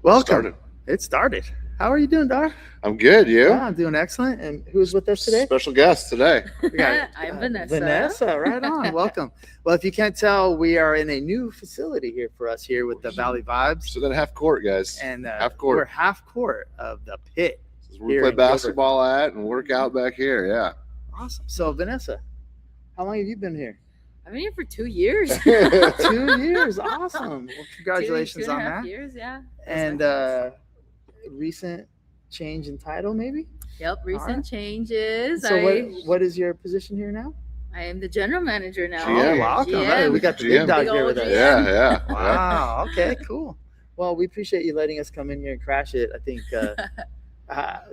Welcome. It started. How are you doing, Dar? I'm good. You? Yeah, I'm doing excellent. And who's with us today? Special guest today. We got, I'm Vanessa. Vanessa, right on. Welcome. Well, if you can't tell, we are in a new facility here for us here with the Valley Vibes. So then half court, guys. And half court. We're half court of the Pitt. This is where we play basketball at and work out back here. Yeah. Awesome. So Vanessa, how long have you been here? I've been here for 2 years. 2 years. Awesome. Well, congratulations on that. 2.5 years, yeah. And recent change in title, maybe? Yep, recent changes. So what is your position here now? I am the general manager now. GM. Oh, welcome. GM. Hey, we got the big dog here with us. Yeah. Wow. Okay, cool. Well, we appreciate you letting us come in here and crash it. I think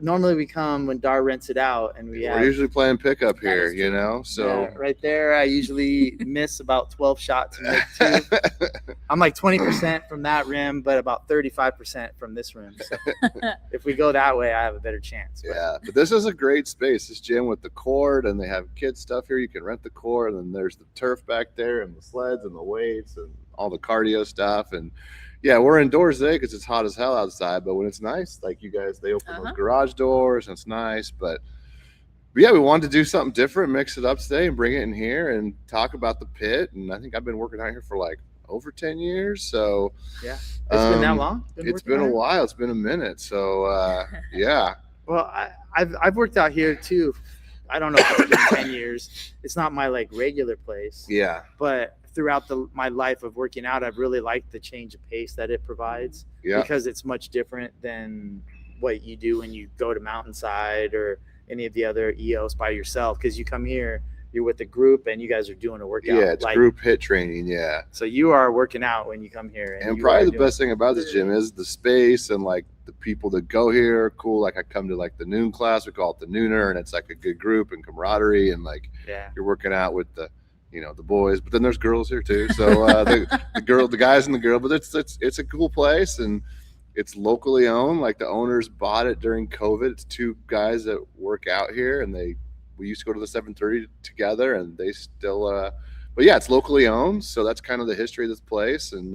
normally we come when Dar rents it out, and we're usually playing pickup here, you know. So right there, I usually miss about 12 shots and make 2. I'm like 20% from that rim, but about 35% from this rim. So if we go that way, I have a better chance. But this is a great space. This gym with the court, and they have kids stuff here. You can rent the court, and then there's the turf back there, and the sleds, and the weights, and all the cardio stuff, and. Yeah, we're indoors today because it's hot as hell outside. But when it's nice, like you guys, they open those garage doors and it's nice. But yeah, we wanted to do something different, mix it up today and bring it in here and talk about the Pitt. And I think I've been working out here for like over 10 years. So yeah, it's been that long? It's been a while. It's been a minute. So yeah. Well, I've worked out here too. I don't know if it's been 10 years. It's not my like regular place. Yeah. But throughout my life of working out, I've really liked the change of pace that it provides because it's much different than what you do when you go to Mountainside or any of the other EOs by yourself. Because you come here, you're with a group and you guys are doing a workout. Yeah, it's like, group HIIT training. Yeah. So you are working out when you come here. And probably the best thing about this gym is the space and like the people that go here are cool. Like I come to like the noon class, we call it the nooner, and it's like a good group and camaraderie and like you're working out with the boys, but then there's girls here too. So the guys and the girl, but it's a cool place and it's locally owned. Like the owners bought it during COVID. It's 2 guys that work out here and we used to go to the 7:30 together and they still, but yeah, it's locally owned. So that's kind of the history of this place. And,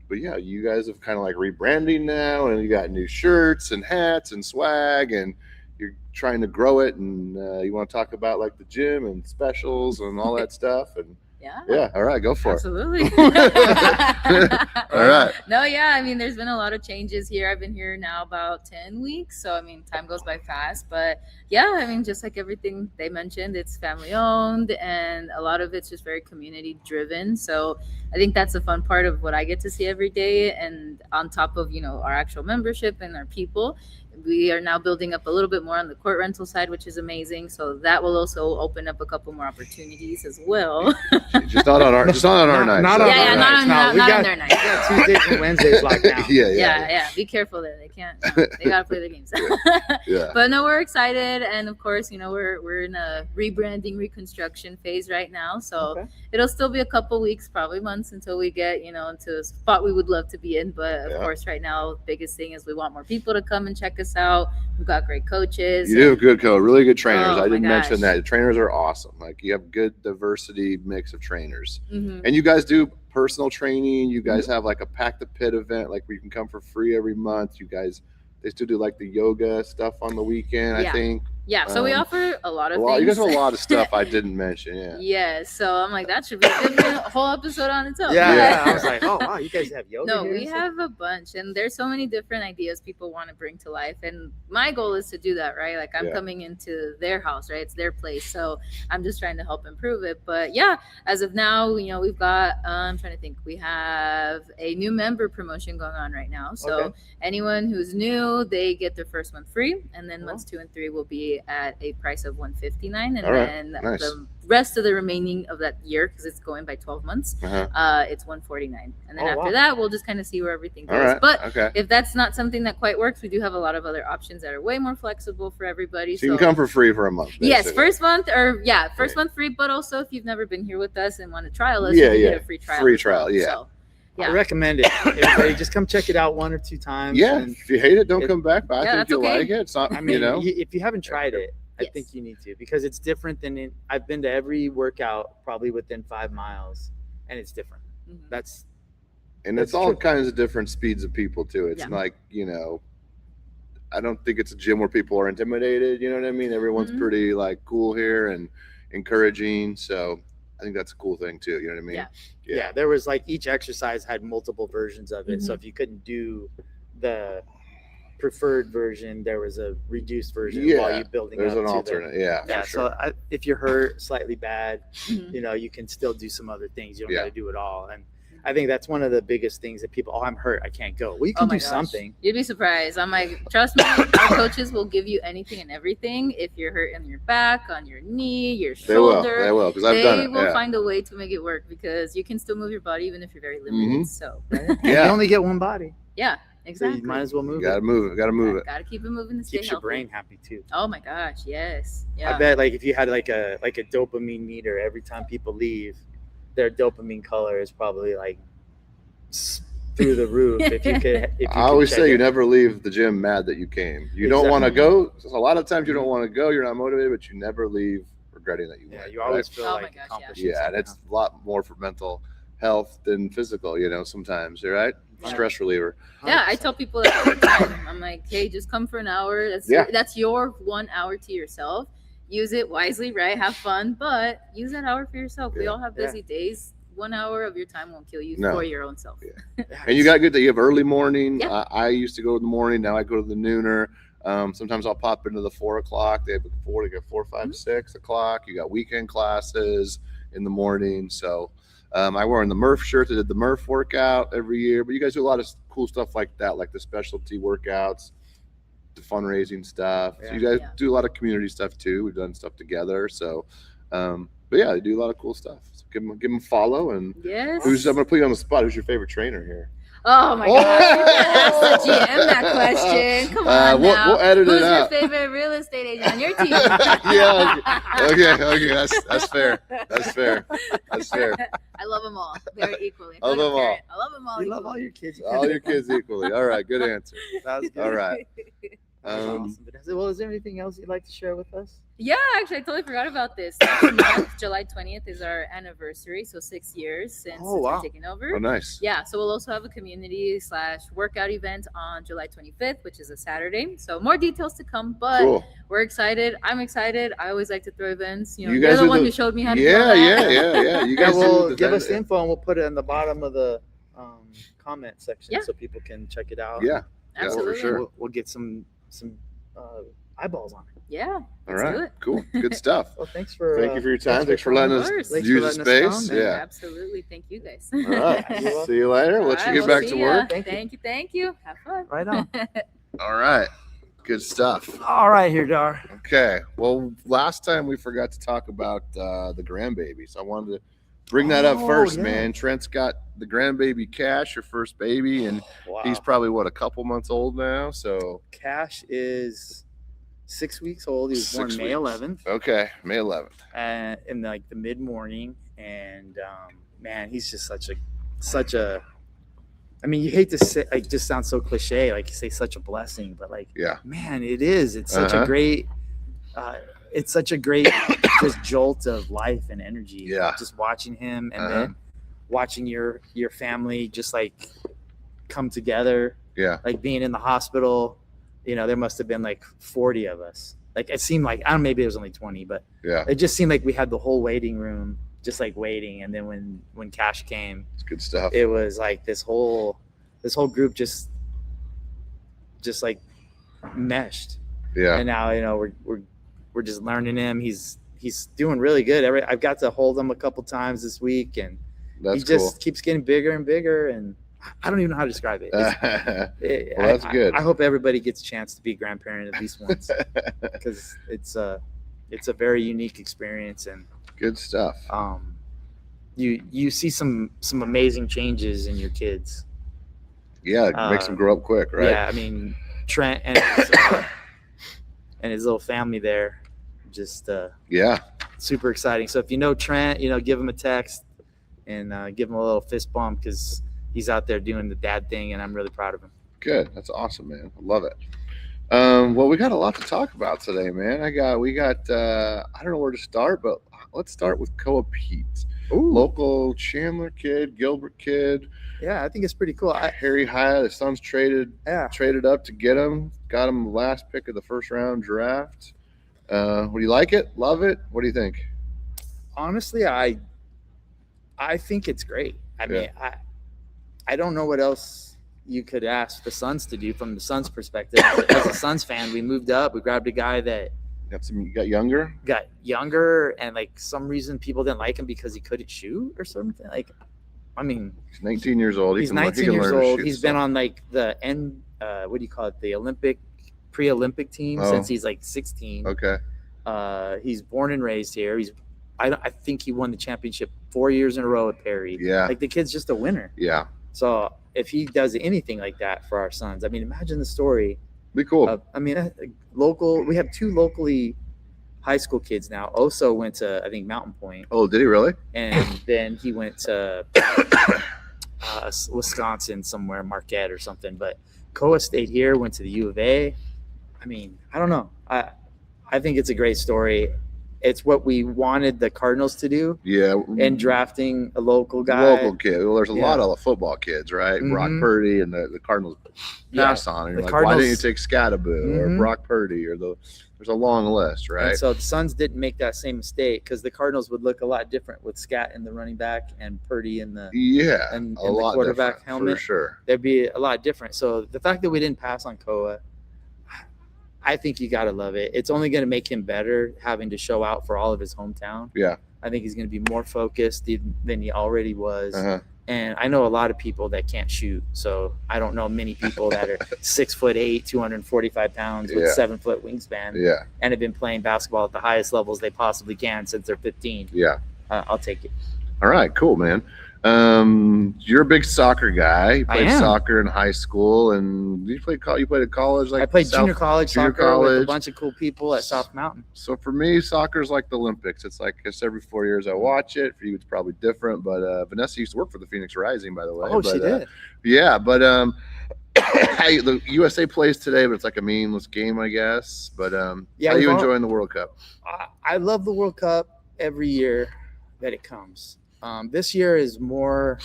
but yeah, you guys have kind of like rebranding now and you got new shirts and hats and swag and you're trying to grow it and you want to talk about like the gym and specials and all that stuff and yeah all right, go for Absolutely. it. All right. No, yeah, I mean there's been a lot of changes here. I've been here now about 10 weeks, so I mean time goes by fast, but yeah, I mean just like everything they mentioned, it's family owned and a lot of it's just very community driven. So I think that's a fun part of what I get to see every day. And on top of our actual membership and our people, we are now building up a little bit more on the court rental side, which is amazing. So that will also open up a couple more opportunities as well. Just not on our nights. Not on their nights. We got Tuesdays and Wednesdays locked down. Yeah. Be careful there. They can't. They gotta play their games. But no, we're excited, and of course, we're in a rebranding, reconstruction phase right now. So it'll still be a couple weeks, probably months, until we get into a spot we would love to be in. But of course, right now, the biggest thing is we want more people to come and check us out. We've got great coaches. You do have good coach, really good trainers. I didn't mention that. The trainers are awesome. Like you have good diversity mix of trainers. And you guys do personal training. You guys have like a Pack the Pit event, like where you can come for free every month. They still do like the yoga stuff on the weekend, I think. Yeah, so we offer a lot of things. You guys have a lot of stuff I didn't mention, Yeah, so I'm like, that should be a good whole episode on its own. Yeah, I was like, oh, wow, you guys have yoga No, here we have a bunch, and there's so many different ideas people want to bring to life, and my goal is to do that, right? Like, I'm coming into their house, right? It's their place, so I'm just trying to help improve it. But yeah, as of now, we've got, I'm trying to think, we have a new member promotion going on right now. So anyone who's new, they get their first month free, and then months 2 and 3 will be at a price of $159, and then the rest of the remaining of that year, because it's going by 12 months, it's $149, and then after that we'll just kind of see where everything goes. If that's not something that quite works, we do have a lot of other options that are way more flexible for everybody. So you can come for free for a month, basically. Yes, first month month free, but also if you've never been here with us and want to trial us, you can get a free trial. So I recommend it. Everybody, just come check it out 1 or 2 times. Yeah, if you hate it, don't come back. But I think you'll like it. It's not, if you haven't tried it, I think you need to, because it's different than I've been to every workout probably within 5 miles, and it's different. That's And it's all kinds of different speeds of people too. It's like, I don't think it's a gym where people are intimidated. You know what I mean? Everyone's pretty like cool here and encouraging. So I think that's a cool thing too. You know what I mean? Yeah. There was like each exercise had multiple versions of it. So if you couldn't do the preferred version, there was a reduced version while you're building there's up an to alternate. So if you're hurt slightly bad, you can still do some other things. You don't got to do it all. And I think that's one of the biggest things that people, I'm hurt, I can't go. Well, you can do something. You'd be surprised. I'm like, trust me, our coaches will give you anything and everything. If you're hurt in your back, on your knee, your shoulder, they will, because I've done it. They will find a way to make it work, because you can still move your body even if you're very limited. So you only get one body. Yeah, exactly. So you might as well move it. Gotta move it. Gotta keep it moving to stay Keeps healthy. your brain happy too. Oh my gosh, yes. Yeah. I bet like if you had like a dopamine meter every time people leave, their dopamine color is probably like through the roof. I always say you never leave the gym mad that you came. You don't want to go. A lot of times you don't want to go. You're not motivated, but you never leave regretting that you went. You always feel like accomplished. Yeah, and it's a lot more for mental health than physical. Sometimes, right? Stress reliever. Yeah, I tell people that all the time. I'm like, hey, just come for an hour. That's your 1 hour to yourself. Use it wisely, right? Have fun, but use that hour for yourself. We all have busy days. 1 hour of your time won't kill you for your own self. And you got good that you have early morning. I used to go in the morning. Now I go to the nooner. Sometimes I'll pop into the 4 o'clock. They have 4, 5, 6 o'clock. You got weekend classes in the morning. So I wear in the Murph shirt. I did the Murph workout every year. But you guys do a lot of cool stuff like that, like the specialty workouts, the fundraising stuff. So you guys do a lot of community stuff too. We've done stuff together. So but yeah, they do a lot of cool stuff. So give them a follow. And I'm going to put you on the spot. Who's your favorite trainer here? Oh my gosh, you can't ask the GM that question. Come on now. We'll edit Who's it out. Who's your favorite real estate agent on your team? Okay. That's fair. I love them all very equally. I love them all. I love them all. You love all your kids. All your kids equally. All right, good answer. That was good. All right. Awesome. Well, is there anything else you'd like to share with us? Yeah, actually, I totally forgot about this. Next month, July 20th is our anniversary, so 6 years since we're taking over. Oh, nice. Yeah, so we'll also have a community/workout event on July 25th, which is a Saturday. So more details to come, but we're excited. I'm excited. I always like to throw events. You guys are the one who showed me how to do that. Yeah. You guys will give us the info, and we'll put it in the bottom of the comment section so people can check it out. Yeah, absolutely. For sure. We'll get some eyeballs on it. Yeah. All right. Cool. Good stuff. Well, thank you for your time. Thanks for letting us use the space. Yeah. Absolutely. Thank you guys. All right. See you later. Let you get back to work. Thank you. Have fun. Right on. All right. Good stuff. All right, here, Dar. Okay. Well, last time we forgot to talk about the grandbaby, so I wanted to bring that up first, man. Trent's got the grandbaby Cash, your first baby, and he's probably a couple months old now. So Cash is 6 weeks old. He was born May 11th. Okay, May 11th. And in like the mid morning, and man, he's just such a. I mean, you hate to say, it just sounds so cliche, like you say such a blessing, but like, man, it is. It's such a great. It's such a great just jolt of life and energy. Yeah. Just watching him and then watching your family just like come together. Yeah. Like being in the hospital, there must have been like 40 of us. Like it seemed like, I don't know, maybe it was only 20, but it just seemed like we had the whole waiting room just like waiting. And then when Cash came, it's good stuff. It was like this whole group just like meshed. Yeah. And now, we're just learning him. He's doing really good. I've got to hold him a couple times this week, and he just keeps getting bigger and bigger. And I don't even know how to describe it. Well, that's good. I hope everybody gets a chance to be a grandparent at least once, because it's a very unique experience. And good stuff. You see some amazing changes in your kids. Yeah, it makes them grow up quick, right? Yeah, I mean Trent and his little family there. Just super exciting. So if you know Trent, give him a text and give him a little fist bump, because he's out there doing the dad thing, and I'm really proud of him. Good. That's awesome, man. I love it. Well, we got a lot to talk about today, man. We got I don't know where to start, but let's start with Koa Peat. local Chandler kid, Gilbert kid. Yeah, I think it's pretty cool. Harry Hyatt, the Suns traded up to get him. Got him the last pick of the first round draft. Would you like it? Love it? What do you think? Honestly, I think it's great. I mean, I don't know what else you could ask the Suns to do from the Suns' perspective. As a Suns fan, we moved up. We grabbed a guy that got younger, and like some reason people didn't like him because he couldn't shoot or something. Like, I mean, he's 19 years old. He's 19 years old. He's been on like the what do you call it? The pre-Olympic team since he's like 16. Okay. He's born and raised here. I think he won the championship 4 years in a row at Perry. Yeah. Like the kid's just a winner. Yeah. So if he does anything like that for our Suns, I mean, imagine the story. Be cool. We have 2 locally high school kids now. Oso went to, I think, Mountain Point. Oh, did he really? And then he went to Wisconsin somewhere, Marquette or something. But Koa stayed here, went to the U of A. I mean, I don't know. I think it's a great story. It's what we wanted the Cardinals to do. Yeah. And drafting a local guy. Local kid. Well, there's a lot of football kids, right? Mm-hmm. Brock Purdy and the Cardinals passed on. And you're like, why didn't you take Scattaboo or Brock Purdy or there's a long list, right? And so the Suns didn't make that same mistake because the Cardinals would look a lot different with Scat in the running back and Purdy in the and the quarterback helmet. For sure. There'd be a lot different. So the fact that we didn't pass on Koa, I think you got to love it. It's only going to make him better having to show out for all of his hometown. Yeah. I think he's going to be more focused than he already was. Uh-huh. And I know a lot of people that can't shoot. So I don't know many people that are 6'8", 245 pounds with 7-foot wingspan. Yeah. And have been playing basketball at the highest levels they possibly can since they're 15. Yeah. I'll take it. All right, cool, man. You're a big soccer guy. You played soccer in high school, and you played at college. Like I played junior college soccer with a bunch of cool people at South Mountain. So for me, soccer's like the Olympics. It's like every 4 years I watch it. For you, it's probably different. But Vanessa used to work for the Phoenix Rising, by the way. Oh, she did. Yeah, but the USA plays today, but it's like a meaningless game, I guess. But how are you enjoying the World Cup? I love the World Cup every year that it comes. This year is more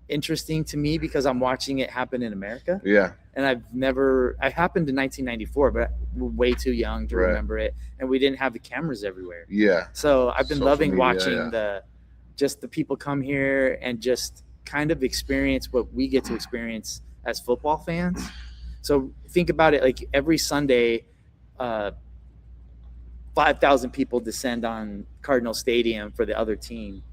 interesting to me because I'm watching it happen in America. Yeah. And I happened in 1994, but we're way too young to remember it. And we didn't have the cameras everywhere. Yeah. So I've been loving watching the people come here and just kind of experience what we get to experience as football fans. So think about it, like every Sunday, 5,000 people descend on Cardinal Stadium for the other team.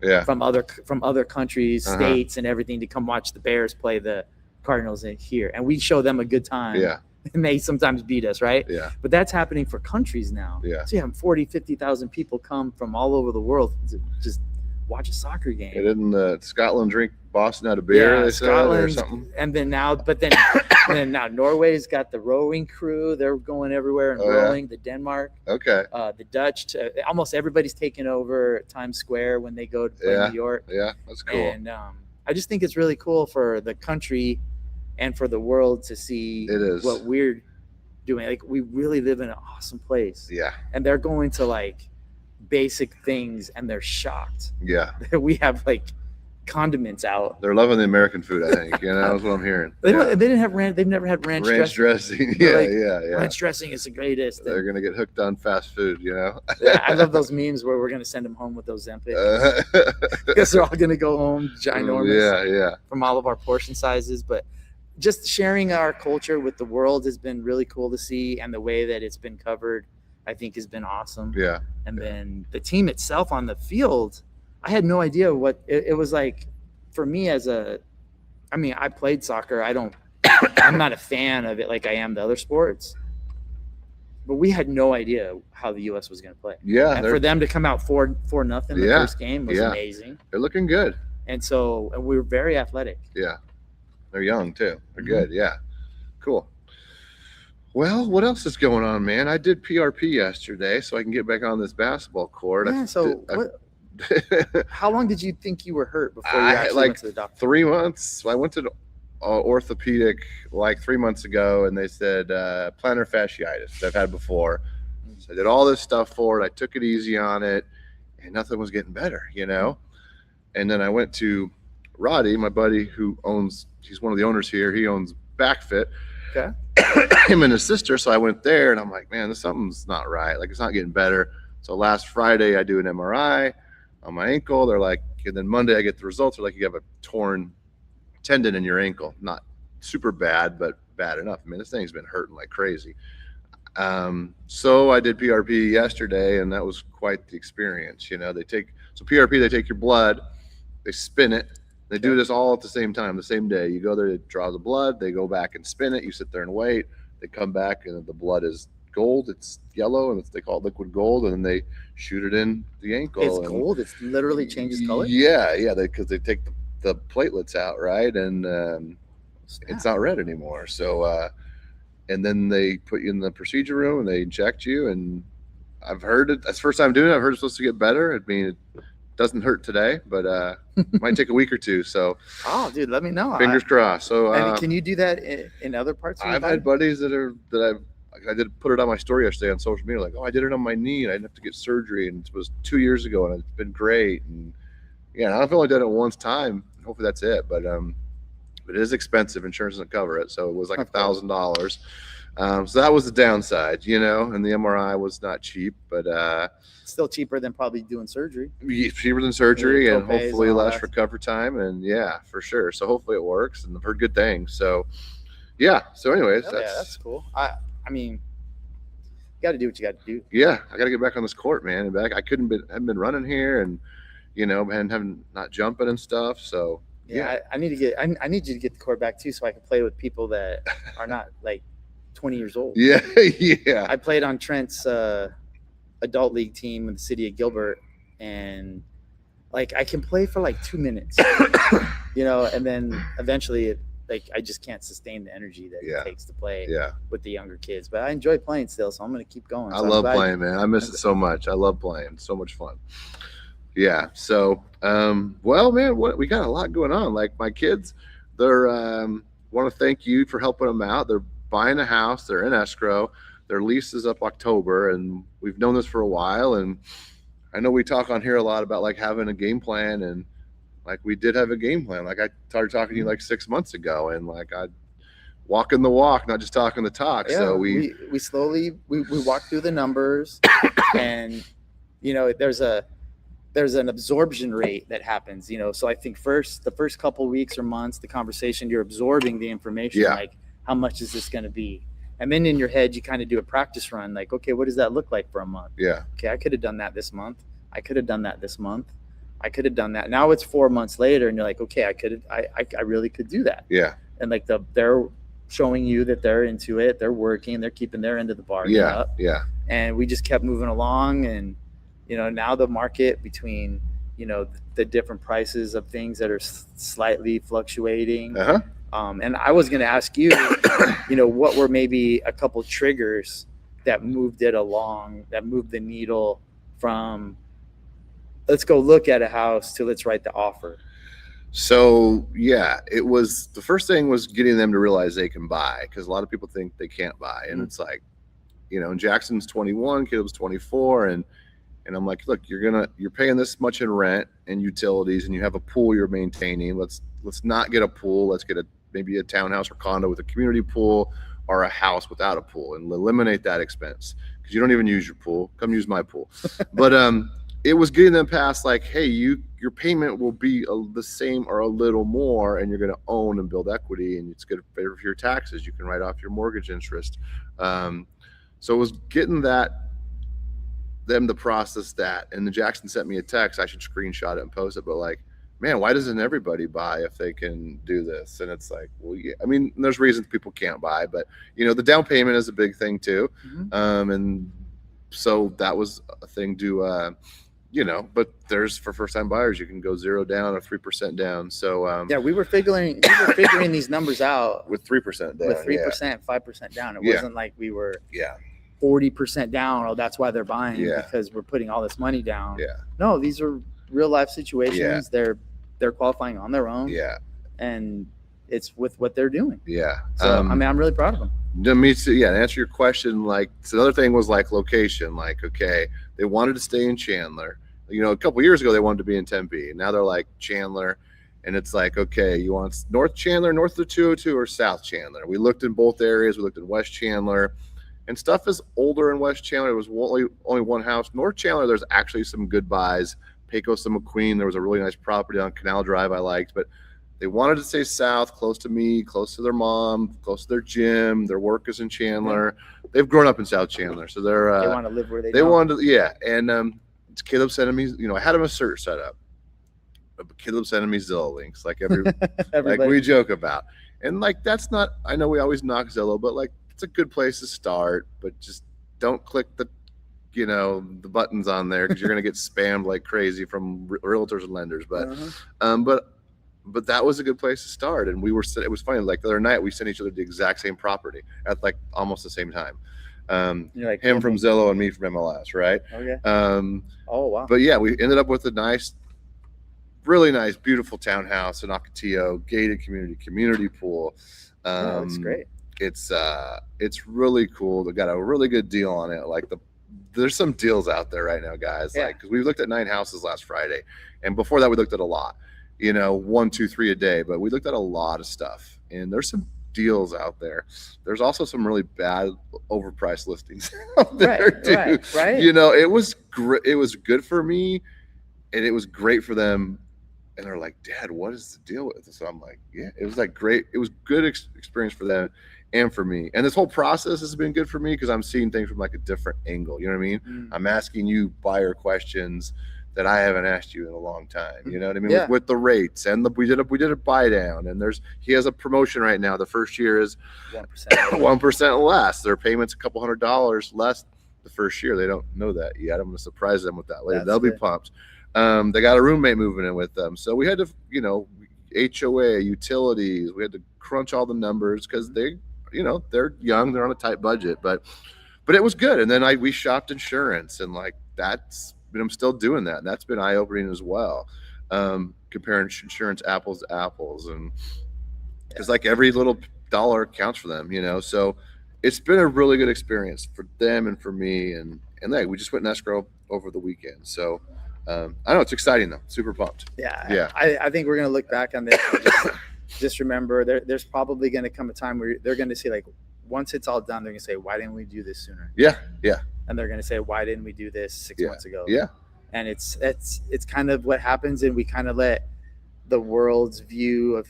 Yeah. From other countries, states, and everything to come watch the Bears play the Cardinals in here, and we show them a good time. Yeah. And they sometimes beat us, right? Yeah. But that's happening for countries now. Yeah. So you have 50,000 people come from all over the world to just watch a soccer game. Didn't Scotland drink Boston out of beer? Yeah, Scotland, or something. And then now, now Norway's got the rowing crew. They're going everywhere and rowing. The Denmark. Okay. The Dutch. Almost everybody's taking over Times Square when they go to play New York. Yeah, that's cool. And I just think it's really cool for the country and for the world to see what we're doing. Like, we really live in an awesome place. Yeah. And they're going to like basic things and they're shocked. Yeah. We have like condiments out. They're loving the American food, I think. That's what I'm hearing. They didn't have ranch. They've never had ranch dressing. Yeah. Ranch dressing is the greatest. They're gonna get hooked on fast food, Yeah, I love those memes where we're gonna send them home with those Ozempic because they're all gonna go home ginormous. Yeah. From all of our portion sizes, but just sharing our culture with the world has been really cool to see, and the way that it's been covered, I think, has been awesome. Yeah. And then the team itself on the field, I had no idea what it was like for me I played soccer. I'm not a fan of it like I am the other sports, but we had no idea how the U.S. was going to play. Yeah. And for them to come out 4-0 the first game was amazing. They're looking good. And we were very athletic. Yeah. They're young too. They're good. Yeah. Cool. Well, what else is going on, man? I did PRP yesterday, so I can get back on this basketball court. Yeah. How long did you think you were hurt before you actually went to the doctor? 3 months. I went to orthopedic like 3 months ago, and they said plantar fasciitis that I've had before. So I did all this stuff for it. I took it easy on it, and nothing was getting better, And then I went to Roddy, my buddy he's one of the owners here. He owns BackFit. Okay. Him and his sister. So I went there and I'm like, man, something's not right. Like, it's not getting better. So last Friday I do an MRI on my ankle. They're like, and then Monday I get the results. They're like, you have a torn tendon in your ankle. Not super bad, but bad enough. I mean, this thing's been hurting like crazy. So I did PRP yesterday, and that was quite the experience. They take your blood, they spin it. They do this all at the same time, the same day. You go there, they draw the blood, they go back and spin it. You sit there and wait. They come back, and the blood is gold. It's yellow, and they call it liquid gold, and then they shoot it in the ankle. It's gold. It literally changes color. Yeah, because they take the platelets out, right, and it's not red anymore. So, and then they put you in the procedure room and they inject you. And I've heard it. That's the first time doing it. I've heard it's supposed to get better. I mean, it doesn't hurt today, but it might take a week or two. So, dude, let me know. Fingers crossed. So, and can you do that in other parts of your body? I've had buddies I did put it on my story yesterday on social media, like, I did it on my knee and I didn't have to get surgery, and it was 2 years ago and it's been great. And I've only done it once time. Hopefully that's it, but it is expensive. Insurance doesn't cover it, so it was like $1,000. So that was the downside, and the MRI was not cheap, but still cheaper than probably doing surgery. Cheaper than surgery, and hopefully less recovery time, and for sure. So hopefully it works, and I've heard good things. So So anyways, that's cool. I mean, you got to do what you got to do. Yeah, I got to get back on this court, man. And back, I haven't been running here, and and not jumping and stuff. So I need you to get the court back too, so I can play with people that are not like 20 years old. Yeah. I played on Trent's adult league team in the city of Gilbert, and like I can play for like 2 minutes, and then eventually I just can't sustain the energy that it takes to play with the younger kids. But I enjoy playing still, so I'm going to keep going. So I love playing, man. I miss it so much. I love playing. So much fun. Yeah. So, well, man, we got a lot going on. Like my kids, they're want to thank you for helping them out. They're buying a house. They're in escrow. Their lease is up October, and we've known this for a while. And I know we talk on here a lot about like having a game plan, and like we did have a game plan. Like I started talking to you like 6 months ago, and like I walking the walk, not just talking the talk. Yeah, so we slowly we walk through the numbers, and there's an absorption rate that happens. So I think the first couple weeks or months, the conversation, you're absorbing the information. Like, how much is this going to be? And then in your head, you kind of do a practice run. Like, okay, what does that look like for a month? Yeah. Okay, I could have done that this month. I could have done that this month. I could have done that. Now it's 4 months later, and you're like, okay, I really could do that. Yeah. And like they're showing you that they're into it. They're working. They're keeping their end of the bargain up. Yeah. And we just kept moving along, and now the market between the different prices of things that are slightly fluctuating. And I was going to ask you, what were maybe a couple triggers that moved it along, that moved the needle from let's go look at a house to let's write the offer. So it was, the first thing was getting them to realize they can buy, because a lot of people think they can't buy. And it's like, and Jackson's 21, Caleb's 24. And I'm like, look, you're paying this much in rent and utilities, and you have a pool you're maintaining. Let's not get a pool. Let's get maybe a townhouse or condo with a community pool, or a house without a pool, and eliminate that expense, because you don't even use your pool. Come use my pool. But it was getting them past like, hey, your payment will be the same or a little more, and you're going to own and build equity, and it's good for your taxes. You can write off your mortgage interest. So it was getting them to process that. And then Jackson sent me a text. I should screenshot it and post it, but like, man, why doesn't everybody buy if they can do this? And it's like, well, yeah, I mean, there's reasons people can't buy, but the down payment is a big thing too. And so that was a thing to, but there's, for first time buyers, you can go 0 down or 3% down. So, we were figuring these numbers out with 3% down, with 3%, 5% down. It wasn't like we were 40% down. Oh, that's why they're buying, because we're putting all this money down. No, these are real life situations. They're qualifying on their own. And it's with what they're doing. So I mean, I'm really proud of them. Me too. To answer your question, like, so another thing was like location. Like, okay, they wanted to stay in Chandler. a couple years ago they wanted to be in Tempe, and now they're like Chandler. And it's like, okay, you want North Chandler, north of the 202, or South Chandler? We looked in both areas. We looked in West Chandler, and stuff is older in West Chandler. There was only one house. North Chandler, there's actually some good buys. Pecos and McQueen, there was a really nice property on Canal Drive I liked, but they wanted to stay south, close to me, close to their mom, close to their gym. Their work is in Chandler. They've grown up in South Chandler, so they want to live where they wanted to, yeah. And Caleb sending me, I had him a search set up. Caleb sending me Zillow links, like like we joke about, and like that's not. I know we always knock Zillow, but like it's a good place to start. But just don't click the buttons on there, because you're gonna get spammed like crazy from realtors and lenders. But but that was a good place to start. And it was funny. Like the other night, we sent each other the exact same property at like almost the same time. Like him from Zillow and me from MLS, right? Okay. Oh wow. But yeah, we ended up with a really nice, beautiful townhouse in Ocotillo, gated community pool. That's great. It's really cool. They got a really good deal on it. Like there's some deals out there right now, guys. Yeah. Like, because we looked at 9 houses last Friday, and before that we looked at a lot. 1, 2, 3 a day, but we looked at a lot of stuff, and there's some deals out there. There's also some really bad overpriced listings out there too. Right. It was great. It was good for me, and it was great for them. And they're like, Dad, what is the deal with this? So I'm like, yeah, it was like great. It was good experience for them and for me. And this whole process has been good for me, because I'm seeing things from like a different angle. You know what I mean? I'm asking you buyer questions that I haven't asked you in a long time. You know what I mean? Yeah. With the rates, and we did a buy down, and he has a promotion right now. The first year is 1% less. Their payment's a couple $100 less the first year. They don't know that yet. I'm going to surprise them with that later. They'll be pumped. They got a roommate moving in with them, so we had to, HOA, utilities. We had to crunch all the numbers, because they're young, they're on a tight budget, but it was good. And then we shopped insurance, and like I'm still doing that. And that's been eye opening as well, comparing insurance apples to apples, and because like every little dollar counts for them, So it's been a really good experience for them and for me, and we just went in escrow over the weekend, so. I know it's exciting though. Super pumped. Yeah. I think we're gonna look back on this and just remember there's probably gonna come a time where they're gonna see, like, once it's all done, they're gonna say, why didn't we do this sooner? Yeah. And they're gonna say, why didn't we do this 6 months ago? Yeah. And it's kind of what happens, and we kind of let the world's view of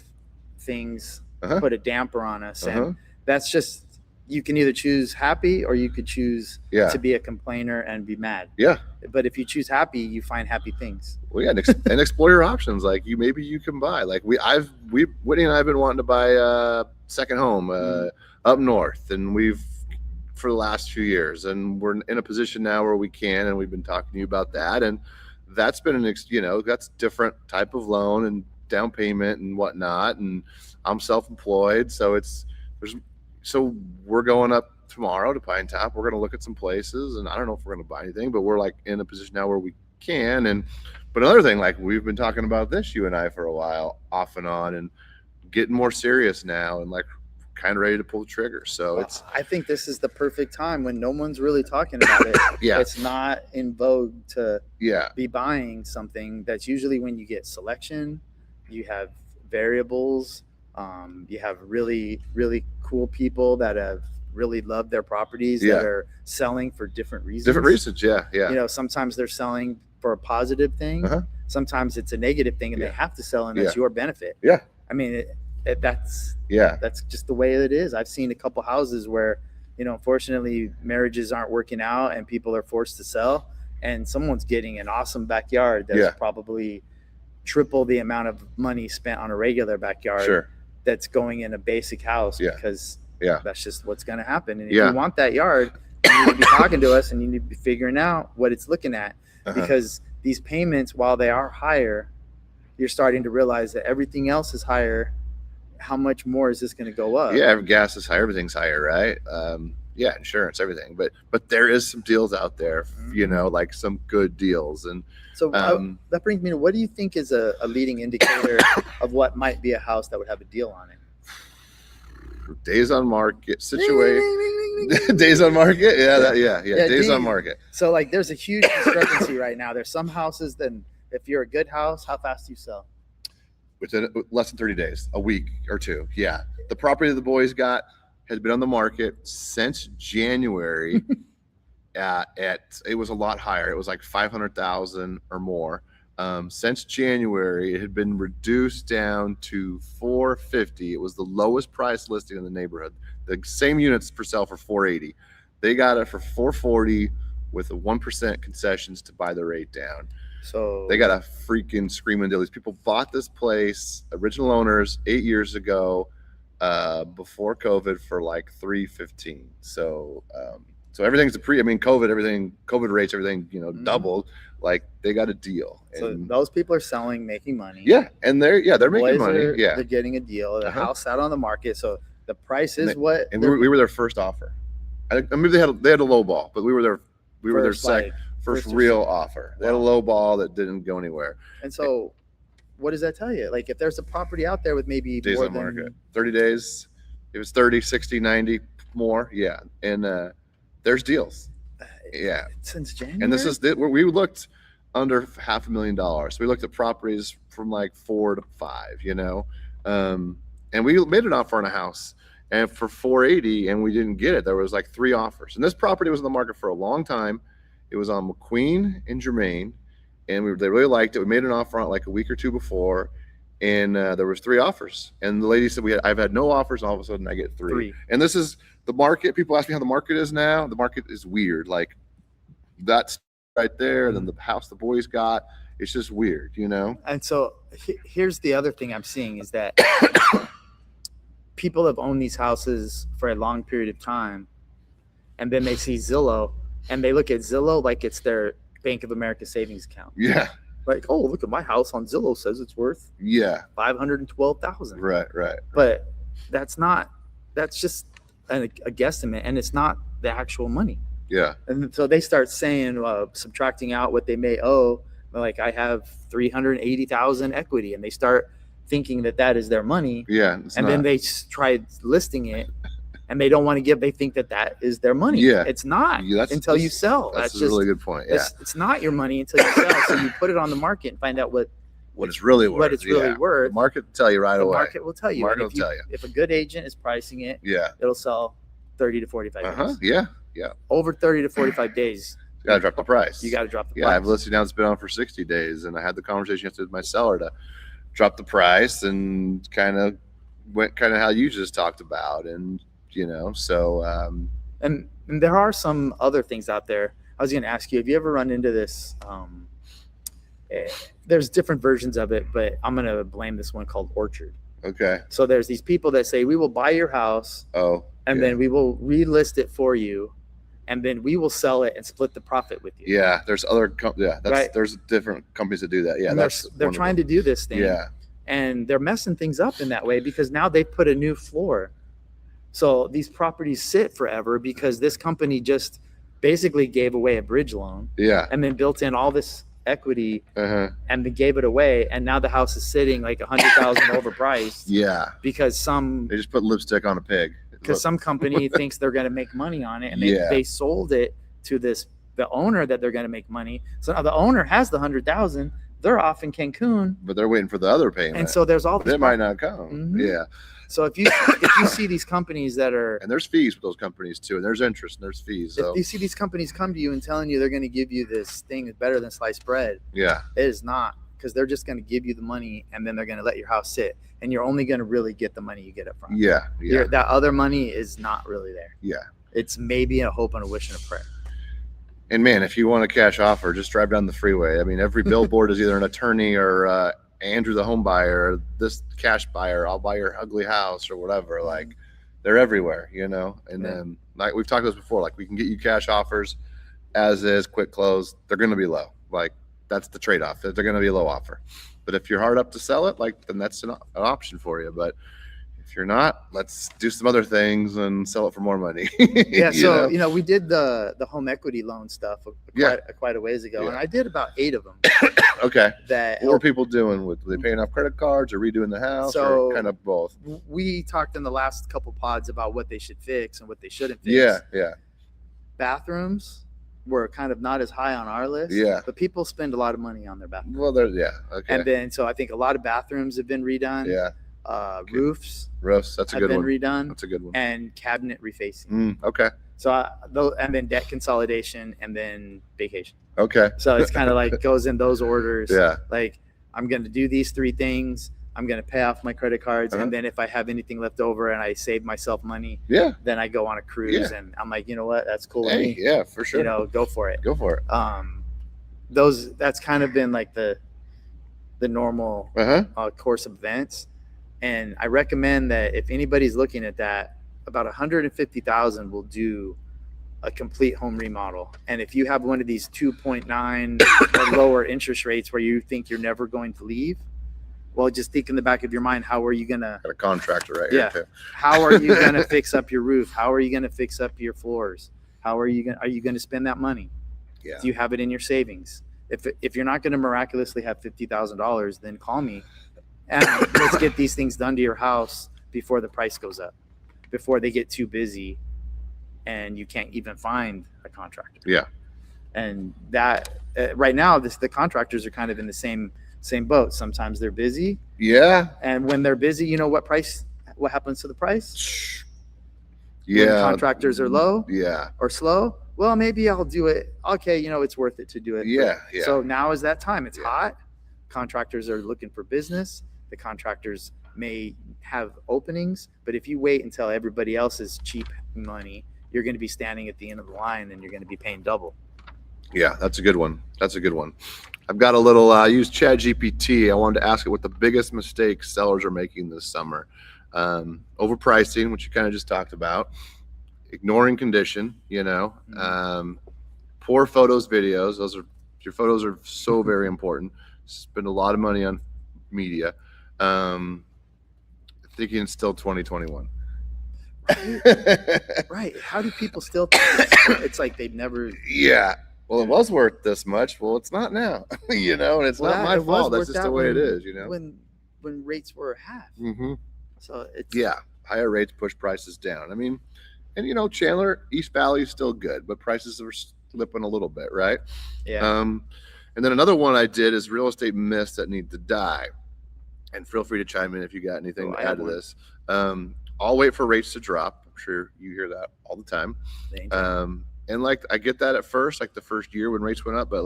things put a damper on us, and that's just, you can either choose happy, or you could choose to be a complainer and be mad. Yeah. But if you choose happy, you find happy things. Well, yeah, and explore your options. Like maybe you can buy. Like Whitney and I have been wanting to buy a second home up north, and for the last few years, and we're in a position now where we can, and we've been talking to you about that, and that's been that's different type of loan and down payment and whatnot, and I'm self-employed, so we're going up tomorrow to Pine Top. We're going to look at some places, and I don't know if we're going to buy anything, but we're like in a position now where we can. But another thing, like we've been talking about this, you and I, for a while, off and on, and getting more serious now, and like kind of ready to pull the trigger. So I think this is the perfect time when no one's really talking about it. Yeah. It's not in vogue to be buying something. That's usually when you get selection, you have variables, you have really, really cool people that have really loved their properties that are selling for different reasons. Yeah. Sometimes they're selling for a positive thing. Sometimes it's a negative thing, and they have to sell, and that's your benefit. Yeah. I mean, that's just the way it is. I've seen a couple houses where, unfortunately, marriages aren't working out, and people are forced to sell, and someone's getting an awesome backyard that's probably triple the amount of money spent on a regular backyard that's going in a basic house, because that's just what's going to happen. And if you want that yard, you need to be talking to us, and you need to be figuring out what it's looking at, because these payments, while they are higher, you're starting to realize that everything else is higher. How much more is this going to go up? Yeah, gas is higher, everything's higher, right? Insurance, everything. But there is some deals out there, like some good deals. And so that brings me to, what do you think is a leading indicator of what might be a house that would have a deal on it? Days on market, situation. Days on market. Yeah. Days on market. So like, there's a huge discrepancy right now. There's some houses that if you're a good house, how fast do you sell? Within less than 30 days, a week or two. Yeah. The property that the boys got has been on the market since January. It was a lot higher. It was like 500,000 or more. Since January, it had been reduced down to 450. It was the lowest price listing in the neighborhood. The same units for sale for 480. They got it for 440 with a 1% concessions to buy the rate down. So they got a freaking screaming deal. These people bought this place, original owners, 8 years ago, before COVID, for like 315. So everything's COVID rates, everything, doubled. Like, they got a deal. So those people are selling, making money. Yeah, and they're making money. They're getting a deal. The house out on the market, so the price is what. And we were their first offer. I mean, they had a low ball, but we were their first real offer. They had a low ball that didn't go anywhere. And so, what does that tell you? Like, if there's a property out there with maybe days on market, 30 days, it was 30, 60, 90 more. Yeah, and there's deals. Yeah, since January. And this is we looked under $500,000. We looked at properties from like 4 to 5, and we made an offer on a house and for 480, and we didn't get it. There was like 3 offers, and this property was on the market for a long time. It was on McQueen and Germain, and they really liked it. We made an offer on it like a week or two before, and there was 3 offers. And the lady said, I've had no offers, and all of a sudden I get 3. And this is the market. People ask me how the market is now. The market is weird. Like, that's right there, and then the house the boys got. It's just weird, And so here's the other thing I'm seeing is that people have owned these houses for a long period of time, and then they see Zillow, and they look at Zillow like it's their Bank of America savings account. Yeah. Like, oh, look at my house on Zillow says it's worth $512,000. Right. But that's just a guesstimate, and it's not the actual money. Yeah. And so they start saying, subtracting out what they may owe. Like, I have 380,000 equity, and they start thinking that is their money. Yeah. And then they try listing it, and they don't want to give. They think that is their money. Yeah. It's not until you sell. That's just a really good point. Yeah. It's not your money until you sell. So you put it on the market and find out what it's really worth. What it's really worth. The market will tell you right away. The market will tell you. Market will tell you. If a good agent is pricing it, it'll sell 30 to 45 days. Yeah. Over 30 to 45 days. You got to drop the price. You got to drop the price. Yeah, I have a listing now that's been on for 60 days, and I had the conversation yesterday with my seller to drop the price, and kind of went how you just talked about, and so. And there are some other things out there. I was going to ask you, have you ever run into this? There's different versions of it, but I'm going to blame this one called Orchard. Okay. So there's these people that say, we will buy your house. Then we will relist it for you, and then we will sell it and split the profit with you. Yeah, there's other there's different companies that do that. Yeah, and they're trying to do this thing. Yeah, and they're messing things up in that way because now they put a new floor. So these properties sit forever because this company just basically gave away a bridge loan. Yeah, and then built in all this equity, and then gave it away, and now the house is sitting like $100,000 overpriced. Yeah, because they just put lipstick on a pig. Because some company thinks they're going to make money on it, and they sold it to the owner that they're going to make money. So now the owner has the $100,000. They're off in Cancun, but they're waiting for the other payment. And so there's all this. They might not come. Mm-hmm. Yeah. So if you see these companies that are, and there's fees with those companies too, and there's interest and there's fees. So if you see these companies come to you and telling you they're going to give you this thing that's better than sliced bread, it is not, because they're just going to give you the money and then they're going to let your house sit, and you're only going to really get the money you get up front. Yeah. That other money is not really there. Yeah. It's maybe a hope and a wish and a prayer. And man, if you want a cash offer, just drive down the freeway. I mean, every billboard is either an attorney or Andrew the home buyer, this cash buyer, I'll buy your ugly house or whatever. Like, they're everywhere, and then like we've talked about this before, like we can get you cash offers as is, quick close. They're going to be low. Like, that's the trade-off. They're going to be a low offer. But if you're hard up to sell it, like, then that's an option for you. But if you're not, let's do some other things and sell it for more money. So we did the home equity loan stuff quite a ways ago, and I did about 8 of them. Okay. That what are people doing? Were they paying off credit cards or redoing the house, or kind of both? We talked in the last couple pods about what they should fix and what they shouldn't fix. Yeah. Bathrooms were kind of not as high on our list. Yeah. But people spend a lot of money on their bathrooms. Well, okay. And then, so I think a lot of bathrooms have been redone. Yeah. Roofs. That's a good one. Redone. That's a good one. And cabinet refacing. Okay. So and then debt consolidation, and then vacation. Okay. So it's kind of like goes in those orders. Yeah. Like, I'm going to do these 3 things. I'm going to pay off my credit cards. And then if I have anything left over and I save myself money, then I go on a cruise. And I'm like, you know what? That's cool. Hey, yeah, for sure. You know, go for it. Go for it. That's kind of been like the normal course of events. And I recommend that if anybody's looking at that, about 150,000 will do a complete home remodel. And if you have one of these 2.9 or lower interest rates where you think you're never going to leave, well, just think in the back of your mind, how are you gonna got a contractor right here too. How are you gonna fix up your roof? How are you gonna fix up your floors? Are you gonna spend that money? Yeah. Do you have it in your savings? If you're not gonna miraculously have $50,000, then call me and let's get these things done to your house before the price goes up, before they get too busy and you can't even find a contractor. Yeah. And that right now, the contractors are kind of in the same boat. Sometimes they're busy. Yeah. And when they're busy, you know what happens to the price? Yeah. When contractors are low. Yeah. Or slow. Well, maybe I'll do it. Okay. You know, it's worth it to do it. Yeah. So now is that time. It's hot. Contractors are looking for business. The contractors may have openings, but if you wait until everybody else is cheap money, you're going to be standing at the end of the line and you're going to be paying double. Yeah, that's a good one. I've got a little, I use ChatGPT. I wanted to ask it what the biggest mistakes sellers are making this summer. Overpricing, which you kind of just talked about, ignoring condition, poor photos, videos. Your photos are so very important. Spend a lot of money on media. Thinking it's still 2021. Right. How do people still think it's like they've never. Yeah. Well, it was worth this much. Well, it's not now, and it's not my fault. That's just the way it is, When rates were half. Mm-hmm. So it's. Yeah. Higher rates push prices down. I mean, and Chandler, East Valley is still good, but prices are slipping a little bit, right? Yeah. And then another one I did is real estate myths that need to die. And feel free to chime in if you got anything to add to this. I'll wait for rates to drop. I'm sure you hear that all the time. And I get that at first, like the first year when rates went up, but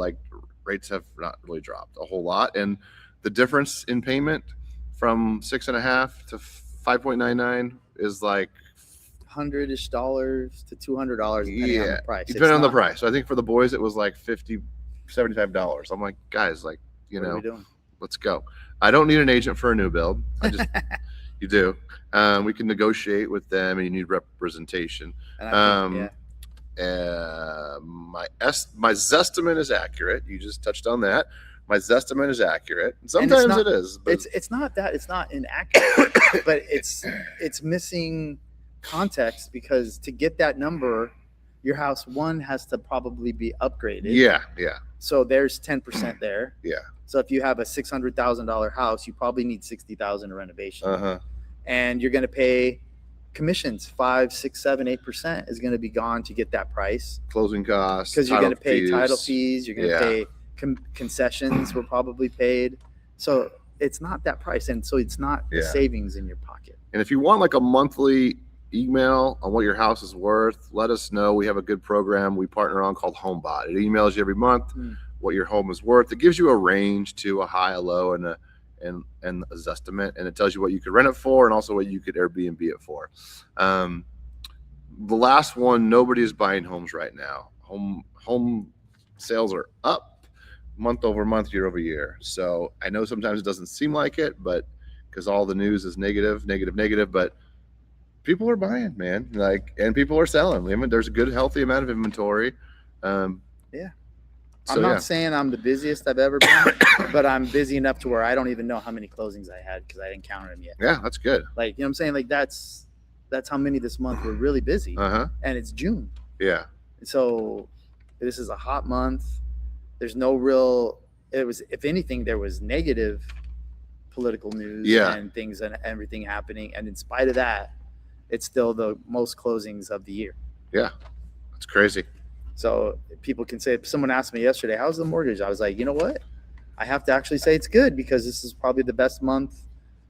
rates have not really dropped a whole lot. And the difference in payment from 6.5 to 5.99 is like $100-ish to $200 depending on the price. Depending on the price. So I think for the boys it was like $50, $75. I'm like, guys, what are we doing? Let's go. I don't need an agent for a new build. You do. We can negotiate with them, and you need representation. My Zestimate is accurate. You just touched on that. My Zestimate is accurate. Sometimes it is. But it's not that it's not inaccurate, but it's missing context, because to get that number, your house has to probably be upgraded. Yeah. So there's 10% there. Yeah. So if you have a $600,000 house, you probably need $60,000 in renovation. And you're going to pay commissions. 5, 6, 7, 8% is going to be gone to get that price. Closing costs, because you're going to pay title fees. You're going to pay concessions were probably paid. So it's not that price, and so it's not the savings in your pocket. And if you want a monthly email on what your house is worth, let us know. We have a good program we partner on called HomeBot. It emails you every month what your home is worth. It gives you a range to a high, a low, and a Zestimate, and it tells you what you could rent it for and also what you could Airbnb it for. The last one, nobody is buying homes right now. Home sales are up month over month, year over year. So I know sometimes it doesn't seem like it, but because all the news is negative, but people are buying, man. And people are selling. There's a good, healthy amount of inventory. I'm not saying I'm the busiest I've ever been, but I'm busy enough to where I don't even know how many closings I had because I didn't count them yet. Yeah, that's good. You know what I'm saying? That's how many this month were really busy. And it's June. Yeah. So this is a hot month. There's no real if anything, there was negative political news and things and everything happening. And in spite of that, it's still the most closings of the year. Yeah. It's crazy. So people can say, someone asked me yesterday, how's the mortgage? I was like, you know what? I have to actually say it's good because this is probably the best month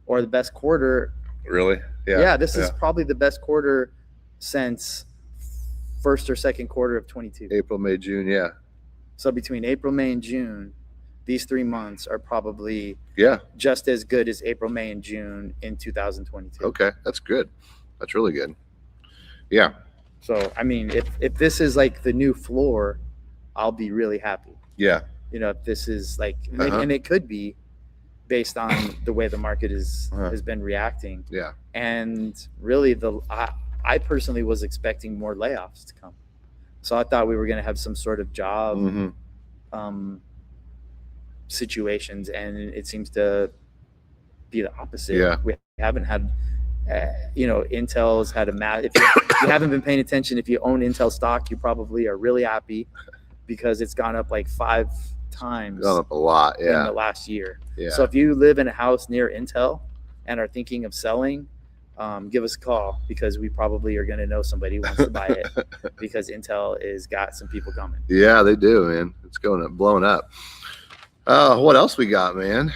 or the best quarter. Really? Yeah. Yeah. This is probably the best quarter since first or second quarter of 22. April, May, June. Yeah. So between April, May, and June, these 3 months are probably just as good as April, May, and June in 2022. Okay. That's good. That's really good. Yeah. So, I mean, if this is like the new floor, I'll be really happy. Yeah. You know, if this is like, and it could be based on the way the market has been reacting. Yeah. And really, I personally was expecting more layoffs to come. So I thought we were going to have some sort of job situations, and it seems to be the opposite. Yeah. We haven't had, Intel's had if you haven't been paying attention, if you own Intel stock, you probably are really happy because it's gone up like 5 times. Gone up a lot, in the last year. Yeah. So if you live in a house near Intel and are thinking of selling, give us a call because we probably are going to know somebody who wants to buy it because Intel has got some people coming. Yeah, they do, man. It's blowing up. What else we got, man?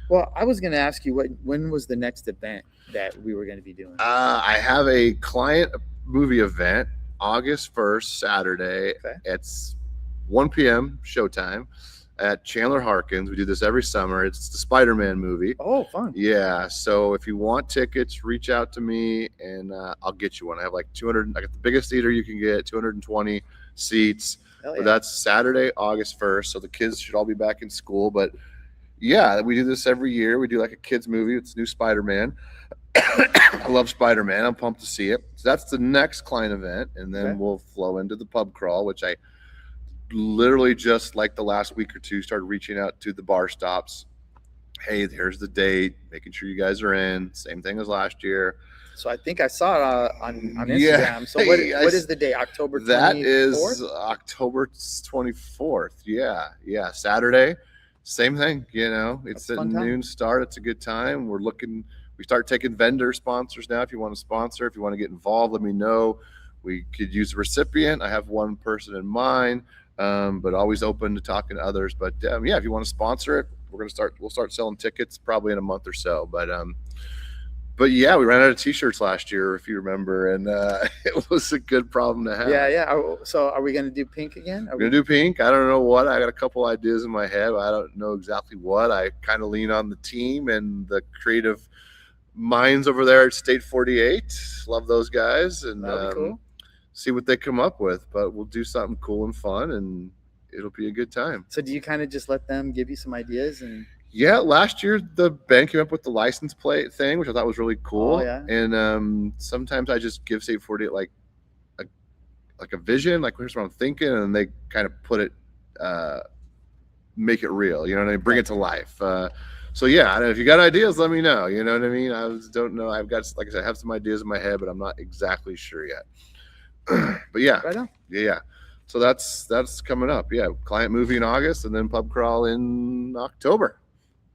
Well, I was going to ask you when was the next event that we were going to be doing? I have a client movie event August 1st, Saturday. Okay. It's 1 p.m. showtime at Chandler Harkins. We do this every summer. It's the Spider-Man movie. Oh, fun. Yeah. So if you want tickets, reach out to me and I'll get you one. I have like 200. I got the biggest theater you can get, 220 seats. Hell yeah. But that's Saturday, August 1st. So the kids should all be back in school. But yeah, we do this every year. We do like a kids movie. It's new Spider-Man. I love Spider-Man. I'm pumped to see it. So that's the next client event. And then we'll flow into the pub crawl, which I literally just like the last week or two started reaching out to the bar stops. Hey, here's the date, making sure you guys are in. Same thing as last year. So I think I saw it on Instagram. Yeah. So what is the day? October 24th? That is October 24th. Yeah. Yeah. Saturday. Same thing. It's at noon start. It's a good time. We start taking vendor sponsors now. If you want to sponsor, if you want to get involved, let me know. We could use a recipient. I have one person in mind. But always open to talking to others. But if you want to sponsor it, we'll start selling tickets probably in a month or so. But yeah, we ran out of t-shirts last year, if you remember, and it was a good problem to have. Yeah. So are we going to do pink again? We're going to do pink. I don't know what. I got a couple ideas in my head, but I don't know exactly what. I kind of lean on the team and the creative minds over there at State 48. Love those guys. And that'd be cool. See what they come up with, but we'll do something cool and fun and it'll be a good time. So do you kind of just let them give you some ideas? And yeah, last year the band came up with the license plate thing, which I thought was really cool. Oh, yeah. And sometimes I just give State 48 like a vision, like here's what I'm thinking, and they kind of put it make it real, bring it to life. So yeah, I don't know, if you got ideas, let me know. You know what I mean? I don't know. I've got, like I said, I have some ideas in my head, but I'm not exactly sure yet. But yeah, right on. Yeah. So that's coming up. Yeah, client movie in August, and then pub crawl in October.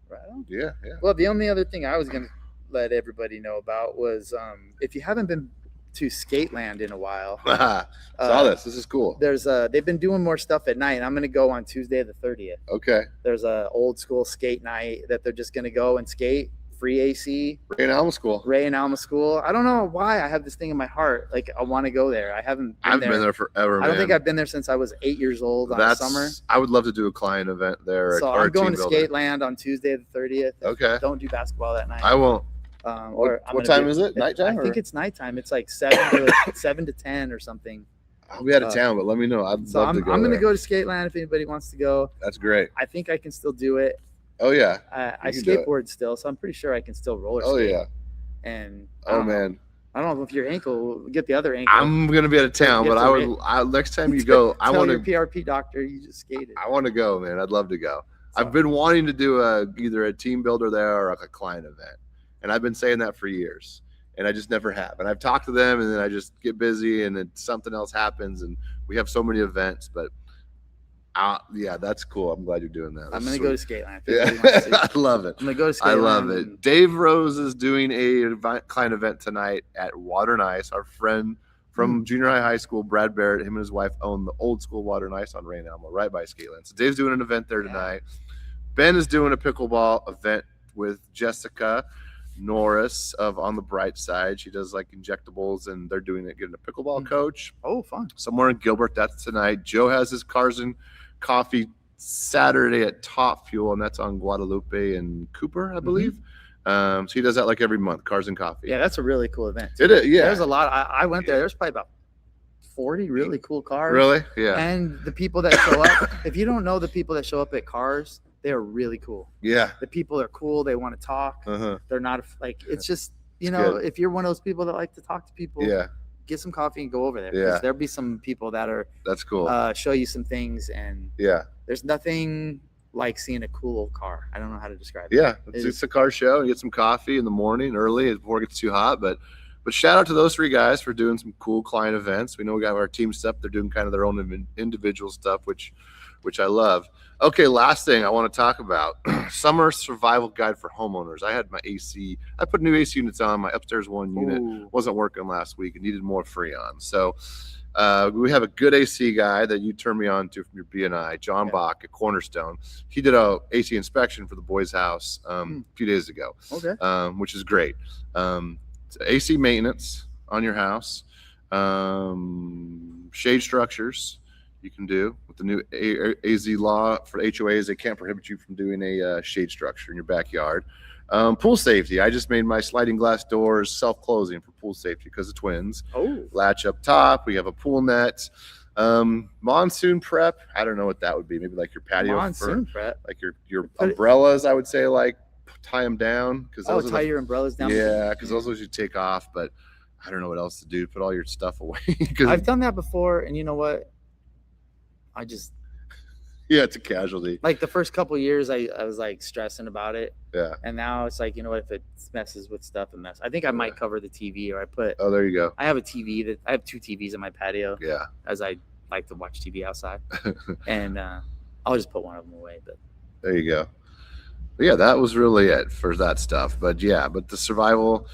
Right on. Yeah. Well, the only other thing I was gonna let everybody know about was if you haven't been to Skateland in a while, saw this. This is cool. They've been doing more stuff at night, and I'm gonna go on Tuesday the 30th. Okay. There's a old school skate night that they're just gonna go and skate. Free AC. Ray and Alma School. I don't know why I have this thing in my heart. Like I want to go there. I've been there forever. I don't think I've been there since I was 8 years old. Summer. I would love to do a client event there. So I'm going to Skateland on Tuesday the 30th. Okay. Don't do basketball that night. I won't. What time is it? Nighttime? I think it's nighttime. It's like 7 to 10 or something. I'll be out of town, but let me know. I'd love to go. I'm going to go to Skateland if anybody wants to go. That's great. I think I can still do it. Oh yeah. I skateboard still, so I'm pretty sure I can still roller skate. Oh yeah. And man, I don't know if your ankle will get the other ankle. I'm gonna be out of town, but I next time you go, I want to. Tell your PRP doctor you just skated. I want to go, man. I'd love to go. So, I've been wanting to do either a team builder there or like a client event, and I've been saying that for years, and I just never have. And I've talked to them, and then I just get busy, and then something else happens, and we have so many events, but Yeah, that's cool. I'm glad you're doing that. I'm going to go to Skateland. Yeah. I love it. I'm going to go to Skateland. I love it. Dave Rose is doing a client event tonight at Water and Ice. Our friend from junior high school, Brad Barrett, him and his wife own the old school Water and Ice on Rain Alamo, right by Skateland. So Dave's doing an event there tonight. Ben is doing a pickleball event with Jessica Norris of On the Bright Side. She does like injectables, and they're doing it, getting a pickleball coach. Oh, fun. Somewhere in Gilbert. That's tonight. Joe has his Cars and Coffee Saturday at Top Fuel, and that's on Guadalupe and Cooper, I believe. So he does that like every month, Cars and Coffee. Yeah, that's a really cool event. It is, yeah. There's a lot. I went there. There's probably about 40 really cool cars. Really? Yeah. And the people that show up, if you don't know the people that show up at Cars, they're really cool. Yeah. The people are cool. They want to talk. They're not like, it's just, you know, if you're one of those people that like to talk to people, get some coffee and go over there. Yeah. There'll be some people that are, that's cool. Show you some things. And there's nothing like seeing a cool old car. I don't know how to describe it. Yeah. It's a car show. You get some coffee in the morning early before it gets too hot. But shout out to those three guys for doing some cool client events. We know we got our team stuff. They're doing kind of their own individual stuff, which I love. Okay, last thing I want to talk about. Summer survival guide for homeowners. I had my AC. I put new AC units on. My upstairs one unit wasn't working last week and needed more Freon. So we have a good AC guy that you turned me on to from your BNI, John Bach at Cornerstone. He did a AC inspection for the boys' house a few days ago, which is great. AC maintenance on your house, shade structures you can do with the new AZ law for HOAs. They can't prohibit you from doing a shade structure in your backyard. Pool safety. I just made my sliding glass doors self-closing for pool safety because of twins. Latch up top. We have a pool net. Monsoon prep. I don't know what that would be. Maybe like your patio monsoon prep, like your umbrellas. I would say like tie them down because tie your umbrellas down. Yeah, because those you take off. But I don't know what else to do. Put all your stuff away. I've done that before, and you know what? It's a casualty. Like the first couple of years, I was like stressing about it. Yeah. And now it's like, you know what? If it messes with stuff, it messes. I think I might cover the TV, or I put. Oh, there you go. I have a TV I have two TVs in my patio. Yeah. As I like to watch TV outside, and I'll just put one of them away. But there you go. But yeah, that was really it for that stuff. But but the survival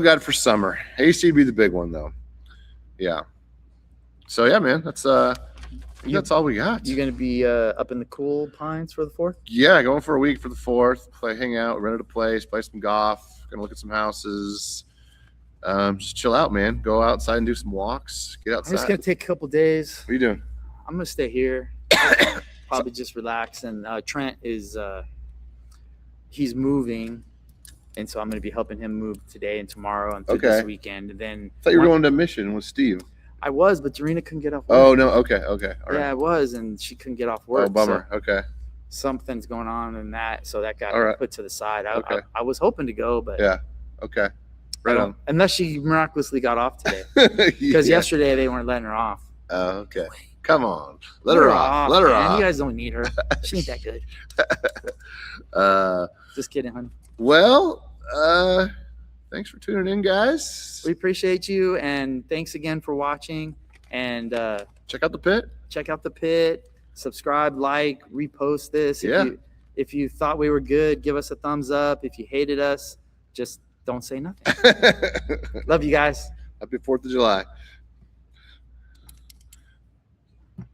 guide for summer. AC would be the big one though. Yeah. So yeah, man, that's all we got. You gonna be up in the cool pines for the 4th? Yeah, going for a week for the 4th. Hang out, rented a place, play some golf. Gonna look at some houses. Just chill out, man. Go outside and do some walks. Get outside. I'm just gonna take a couple days. What are you doing? I'm gonna stay here. Probably just relax. And Trent is he's moving, and so I'm gonna be helping him move today and tomorrow and through this weekend. And then I thought you were going to Mission with Steve. I was, but Dorina couldn't get off work. Oh, no. Okay. All right. Yeah, I was, and she couldn't get off work. Oh, bummer. So okay. Something's going on in that, so that got put to the side. I was hoping to go, but yeah. Okay. Right on. Unless she miraculously got off today, because yesterday they weren't letting her off. Oh, okay. Come on, let her off. Let her off. You guys don't need her. She ain't that good. Just kidding, honey. Well, thanks for tuning in, guys. We appreciate you, and thanks again for watching. And check out the Pit. Subscribe, like, repost this. If you thought we were good, give us a thumbs up. If you hated us, just don't say nothing. Love you guys. Happy 4th of July.